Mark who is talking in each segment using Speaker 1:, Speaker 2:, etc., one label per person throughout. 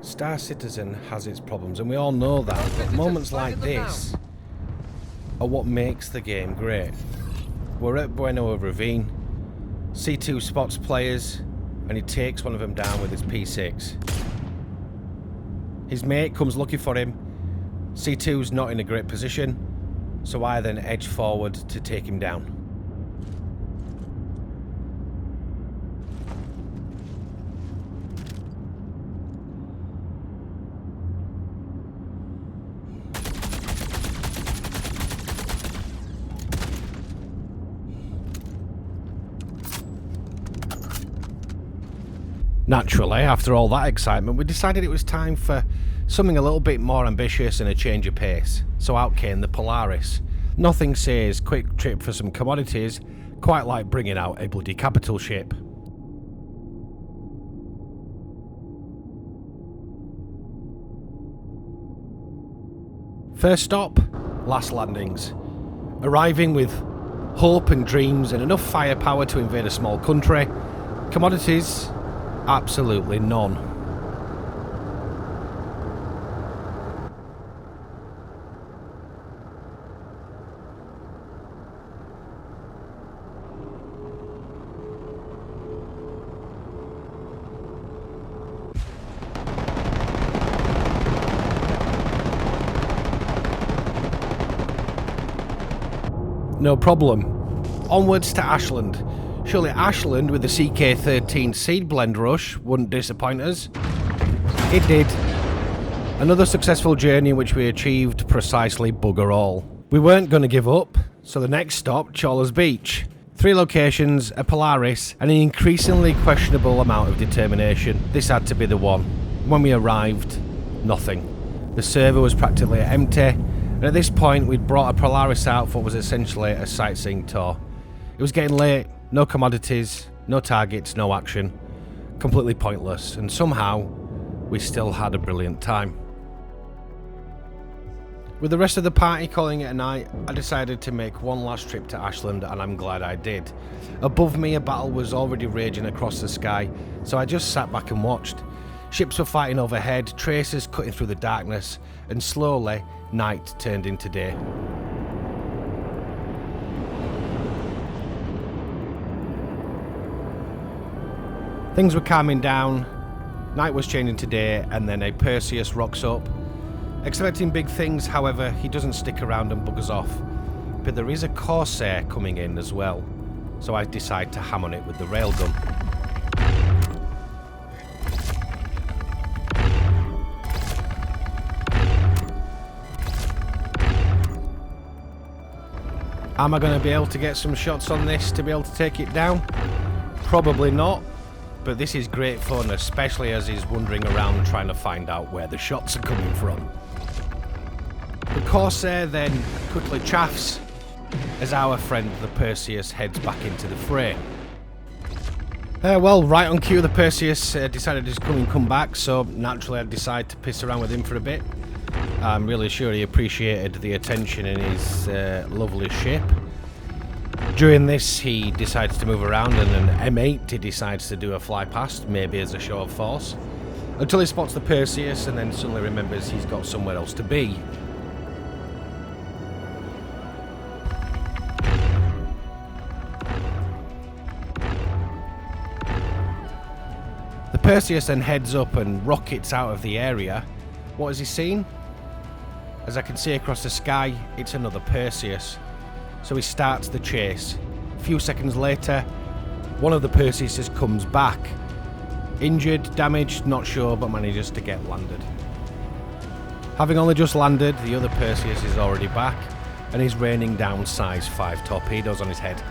Speaker 1: Star Citizen has its problems, and we all know that, but moments like this are what makes the game great. We're at Bueno Ravine. C2 spots players, and he takes one of them down with his P6. His mate comes looking for him. C2's not in a great position, so I then edge forward to take him down. Naturally, after all that excitement, we decided it was time for something a little bit more ambitious and a change of pace. So out came the Polaris. Nothing says quick trip for some commodities quite like bringing out a bloody capital ship. First stop, last landings. Arriving with hope and dreams and enough firepower to invade a small country. Commodities, absolutely none. No problem. Onwards to Ashland. Surely Ashland with the CK13 seed blend rush wouldn't disappoint us. It did. Another successful journey in which we achieved precisely bugger all. We weren't going to give up, so the next stop, Chawlers Beach. 3 locations, a Polaris, and an increasingly questionable amount of determination. This had to be the one. When we arrived, nothing. The server was practically empty, and at this point we'd brought a Polaris out for what was essentially a sightseeing tour. It was getting late, no commodities, no targets, no action. Completely pointless, and somehow we still had a brilliant time. With the rest of the party calling it a night, I decided to make one last trip to Ashland, and I'm glad I did. Above me, a battle was already raging across the sky, so I just sat back and watched. Ships were fighting overhead, tracers cutting through the darkness, and slowly, night turned into day. Things were calming down, night was changing to day, and then a Perseus rocks up. Expecting big things, however, he doesn't stick around and buggers off. But there is a Corsair coming in as well, so I decide to ham on it with the Railgun. Am I going to be able to get some shots on this to be able to take it down? Probably not, but this is great fun, especially as he's wandering around trying to find out where the shots are coming from. The Corsair then quickly chaffs as our friend the Perseus heads back into the fray. Well, right on cue, the Perseus decided to come back, so naturally I decided to piss around with him for a bit. I'm really sure he appreciated the attention in his lovely ship. During this, he decides to move around, and an M8 he decides to do a fly past, maybe as a show of force, until he spots the Perseus and then suddenly remembers he's got somewhere else to be. The Perseus then heads up and rockets out of the area. What has he seen? As I can see across the sky, it's another Perseus. So he starts the chase. A few seconds later, one of the Perseuses comes back. Injured, damaged, not sure, but manages to get landed. Having only just landed, the other Perseus is already back, and is raining down size 5 torpedoes on his head.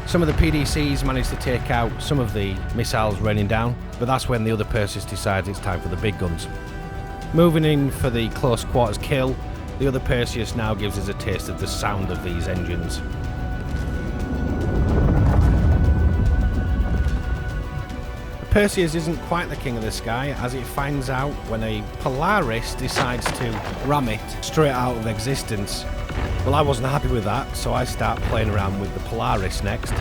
Speaker 1: Some of the PDCs manage to take out some of the missiles raining down, but that's when the other Perseus decides it's time for the big guns. Moving in for the close quarters kill, the other Perseus now gives us a taste of the sound of these engines. The Perseus isn't quite the king of the sky, as it finds out when a Polaris decides to ram it straight out of existence. Well, I wasn't happy with that, so I start playing around with the Polaris next.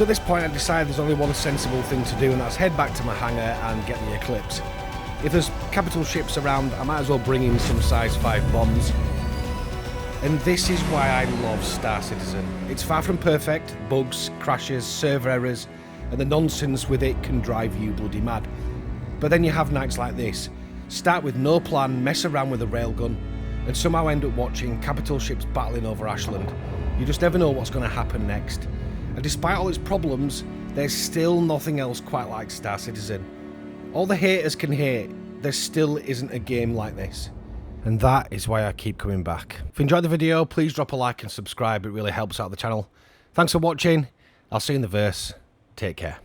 Speaker 1: So at this point I decided there's only one sensible thing to do, and that's head back to my hangar and get the Eclipse. If there's capital ships around, I might as well bring in some size 5 bombs. And this is why I love Star Citizen. It's far from perfect. Bugs, crashes, server errors, and the nonsense with it can drive you bloody mad. But then you have nights like this. Start with no plan, mess around with a railgun, and somehow end up watching capital ships battling over Ashland. You just never know what's going to happen next. And despite all its problems, there's still nothing else quite like Star Citizen. All the haters can hate, there still isn't a game like this. And that is why I keep coming back. If you enjoyed the video, please drop a like and subscribe, it really helps out the channel. Thanks for watching, I'll see you in the verse, take care.